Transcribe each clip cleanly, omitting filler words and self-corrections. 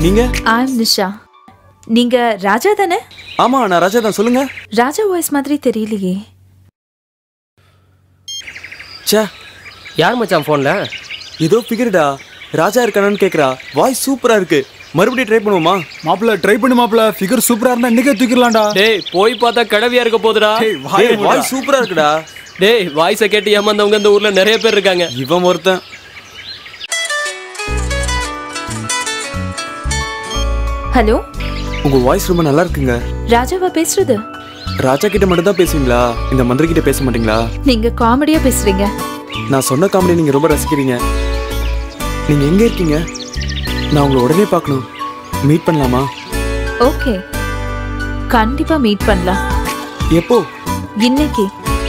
நீங்க? I'm நிஷா. நீங்க ராஜா தானே? ஆமா, நான் ராஜா தான். சொல்லுங்க. ராஜா வாய்ஸ் மாதிரி தெரியலையே. ச்சே, யார் மச்சான் போன்ல? ஏதோ ஃபிகர்டா. ராஜா இருக்கானு கேக்குறா. வாய்ஸ் சூப்பரா இருக்கு. மறுபடியும் ட்ரை பண்ணுவோமா? மாப்ள ட்ரை பண்ணு மாப்ள. ஃபிகர் சூப்பரா இருந்தா இன்னைக்கே தூக்கிரலாம்டா. டேய் போய் பார்த்தா கடவியா இருக்க போதுடா. டேய் வாய்ஸ் சூப்பரா இருக்குடா. டேய் வாய்ஸை கேட்டு ஏமாந்தவங்க இந்த ஊர்ல நிறைய பேர் இருக்காங்க. இவன் ஒருத்தன். ஹலோ, உங்க வாய்ஸ் ரொம்ப நல்லா இருக்குங்க. ராஜாவா பேசுறது? ராஜா கிட்ட மட்டும் தான் பேசுவீங்களா? இந்த மந்திரி கிட்ட பேச மாட்டீங்களா? நீங்க காமெடியா பேசுறீங்க. நான் சொன்ன காமெடி நீங்க ரொம்ப ரசிக்கிறீங்க. நீங்க எங்க இருக்கீங்க? நான் உங்களை உடனே பார்க்கணும். மீட் பண்ணலாமா? ஓகே, கண்டிப்பா மீட் பண்ணலாம். எப்போ? இன்னைக்கு.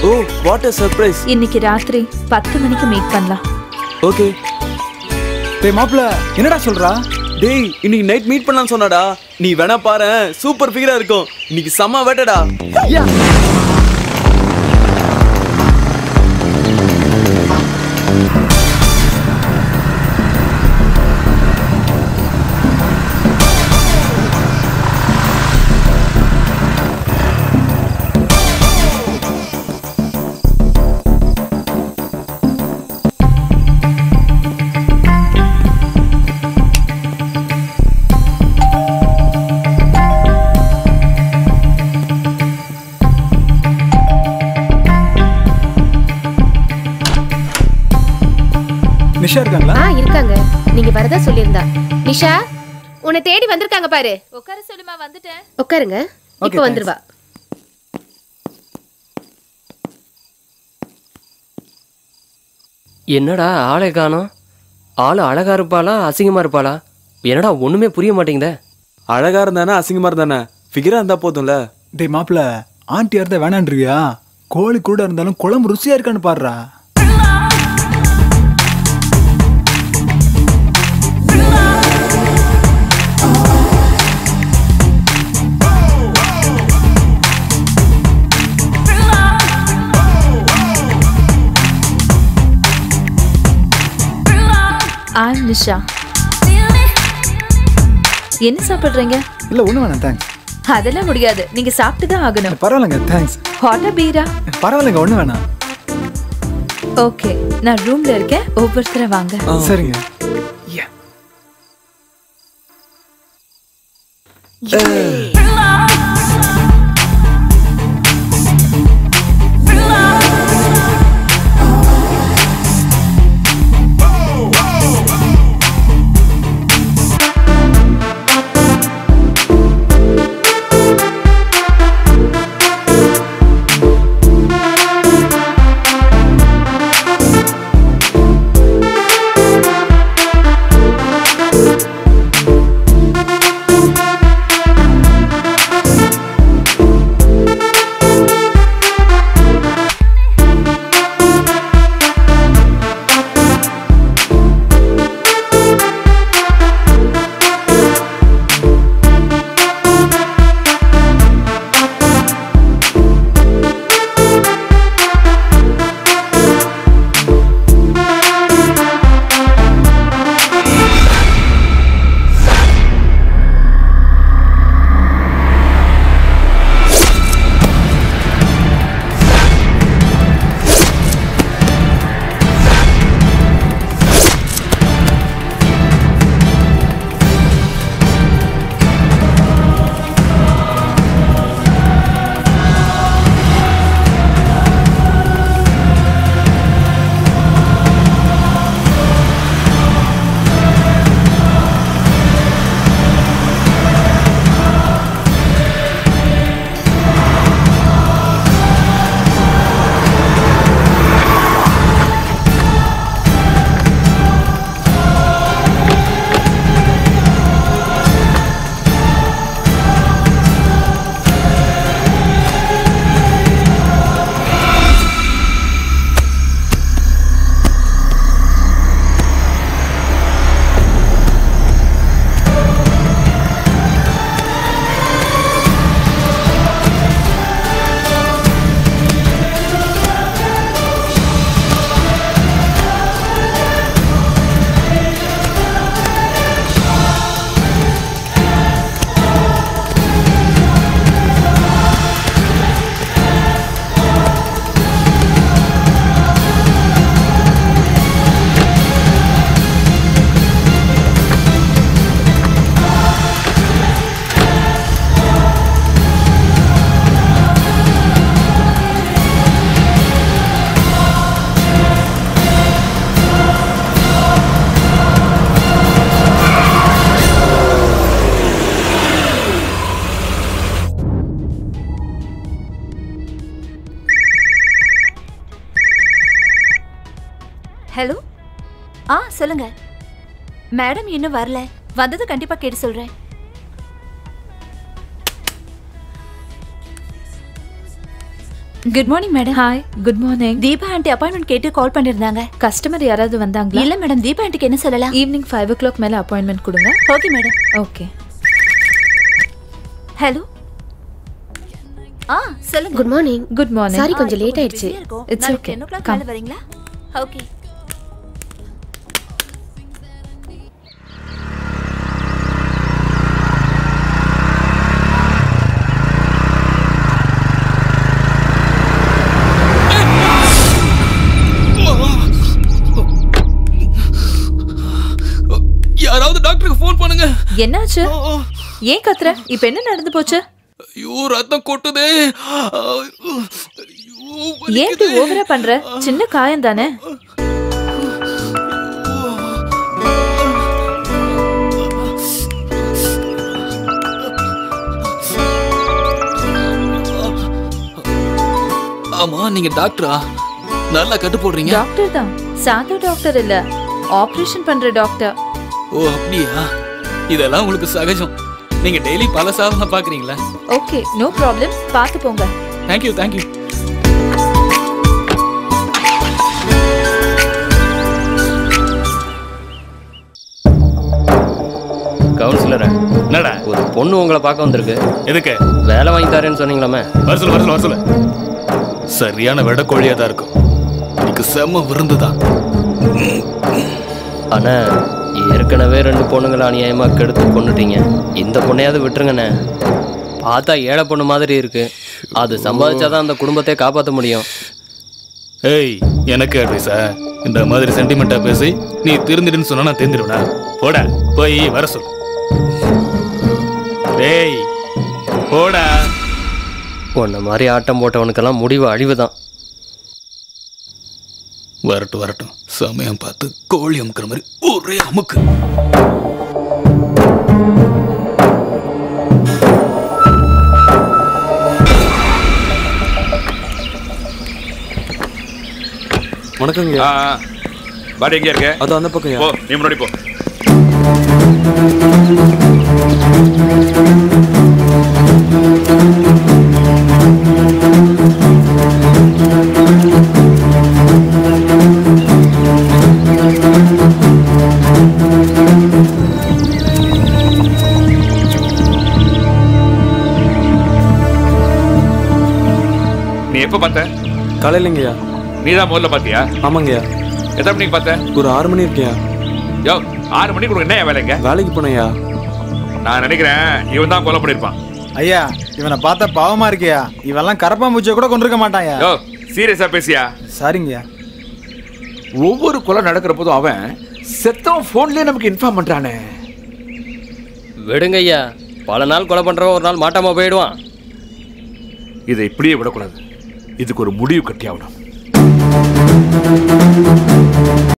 ஓ, வாட் a surprise. இன்னைக்கு ராத்திரி 10 மணிக்கு மீட் பண்ணலாம். ஓகே. டேய் மாப்ள, என்னடா சொல்றா? டேய், இன்னைக்கு நைட் மீட் பண்ணலாம்னு சொன்னாடா. நீ வேணா பாரு, சூப்பர் ஃபிகரா இருக்கும். இன்னைக்கு செம்ம வேட்டடா. நிஷா இருக்காங்களா? இருக்காங்க. நீங்க வரதா சொல்லிருந்தா. நிஷா, உன்னை தேடி வந்திருக்காங்க பாரு. உட்கார சொல்லுமா, வந்துட்டேன். உட்காருங்க. இப்போ வந்துருவா. என்னடா ஆளை காணோம்? ஆளு அழகா இருப்பாளா அசிங்கமா இருப்பாளா? என்னடா ஒண்ணுமே புரிய மாட்டேங்குதே. அழகா இருந்தானே அசிங்கமா இருந்தானே, ஃபிகரா இருந்தா போதும்ல. டேய் மாப்ள, ஆண்டி இருந்தா வேணான்றியா? கோழி கூட இருந்தாலும் குழம்பு ருசியா இருக்கான்னு பாடுறா. I'm நிஷா. என்ன சாப்பிடுறீங்க? இல்ல ஒண்ணு வேணாம், தேங்க்ஸ். அதெல்லாம் முடியாது, நீங்க சாப்பிட்டு தான் ஆகணும். பரவாயில்லைங்க, தேங்க்ஸ். ஹாட்டா பீரா? பரவாயில்லைங்க, ஒண்ணு வேணாம். ஓகே, நான் ரூம்ல இருக்கேன். ஒவ்வொருத்தர வாங்க. சரிங்க. ஹலோ. சொல்லுங்க. மேடம் இன்னும் வரல. வந்தது கண்டிப்பா கேட்டு சொல்றேன். Good morning madam. Hi, good morning. Deepa aunty appointment கேட்டு கால் பண்ணிருந்தாங்க. கஸ்டமர் யாராவது வந்தாங்களா? இல்ல மேடம், தீபா ஆண்டிக்கு என்ன சொல்லலாம்? ஈவினிங் 5 o'clock மேல அப்பாயின்மெண்ட் கொடுங்க. Okay madam. ஓகே. ஹலோ. சொல்லுங்க. Good morning. Good morning. Sorry கொஞ்சம் லேட் ஆயிடுச்சு. It's okay. 10 o'clock மேல வரீங்களா? ஓகே. யாராவது டாக்டருக்கு ஃபோன் பண்ணுங்க. என்னாச்சு? ஏன் கத்துற? இப்போ என்ன நடந்து போச்சு? ஐயோ ரத்தம் கொட்டுதே. ஏன் இப்படி ஓவரா பண்ற? சின்ன காயம் தானே. ஆமா நீங்க டாக்டரா? நல்லா கட்டு போடுறீங்க. டாக்டர் தான். சாதா டாக்டர் இல்ல, ஆபரேஷன் பண்ற டாக்டர். ஓ அப்படியா? இதெல்லாம் உங்களுக்கு சகஜம். நீங்க டெய்லி பல சாதனை பாக்குறீங்களா? Okay, no problem. பாத்து போங்க. Thank you thank you. கவுன்சிலரே, என்னடா ஒரு பொண்ணு உங்களை பார்க்க வந்திருக்கு. எதுக்கு? வேலை வாங்கி தரேன்னு சொன்னீங்களாமே. வர சொல்லு. சரியான வெடக்கோழியா தான் இருக்கும். எனக்கு செம்ம விருந்துதான். ஆனா ஏற்கனவே 2 பொண்ணுங்களை அநியாயமா கெடுத்து கொண்டுட்டீங்க. இந்த பொண்ணையாவது விட்டுருங்கண்ணே. பார்த்தா ஏழை பொண்ணு மாதிரி இருக்கு. அது சம்பாதிச்சாதான் அந்த குடும்பத்தை காப்பாற்ற முடியும். ஏய் எனக்கு அட்வைஸா? இந்த மாதிரி சென்டிமெண்டா பேசி நீ திருந்திடுன்னு சொன்னா நான் தெரிஞ்சிருவா? போடா போய் வர சொல்லு. டேய் போடா. உன்ன மாதிரி ஆட்டம் போட்டவனுக்கெல்லாம் முடிவு அழிவுதான். வரட்டும் சமயம் பார்த்து கோழி அமுக்கிற மாதிரி ஒரே அமுக்கு. வணக்கங்க. பாடி எங்க இருக்க? அது அந்த பக்கம். போ நீ முன்னாடி போ. நீ எப்ப பார்த்த? காலையிலங்கய்யா. நீதான் முதல்ல பாத்தியா? ஆமாங்கய்யா. எத்தனை மணிக்கு பார்த்த? ஒரு 6 மணி இருக்கியா. யோ 6 மணிக்கு உனக்கு என்ன வேலைங்க? வேலைக்கு போனையா. நான் நினைக்கிறேன் இவன் தான் கொலை பண்ணிருப்பான். ஐயா இவனை பார்த்தா பாவமா இருக்கியா. இவெல்லாம் கரப்பாம்பூச்சியை கூட கொண்டிருக்க மாட்டாயா. யோ சீரியஸா பேசியா? சரிங்கய்யா. ஒவ்வொரு கொலை நடக்கிற போதும் அவன் செத்தவன் போன்லயே நமக்கு இன்ஃபார்ம் பண்றானே. விடுங்க ஐயா. பல நாள் கொலை பண்றவன் ஒரு நாள் மாட்டாம போயிடுவான். இதை இப்படியே விடக்கூடாது. இதுக்கு ஒரு முடிவு கட்டி ஆகணும்.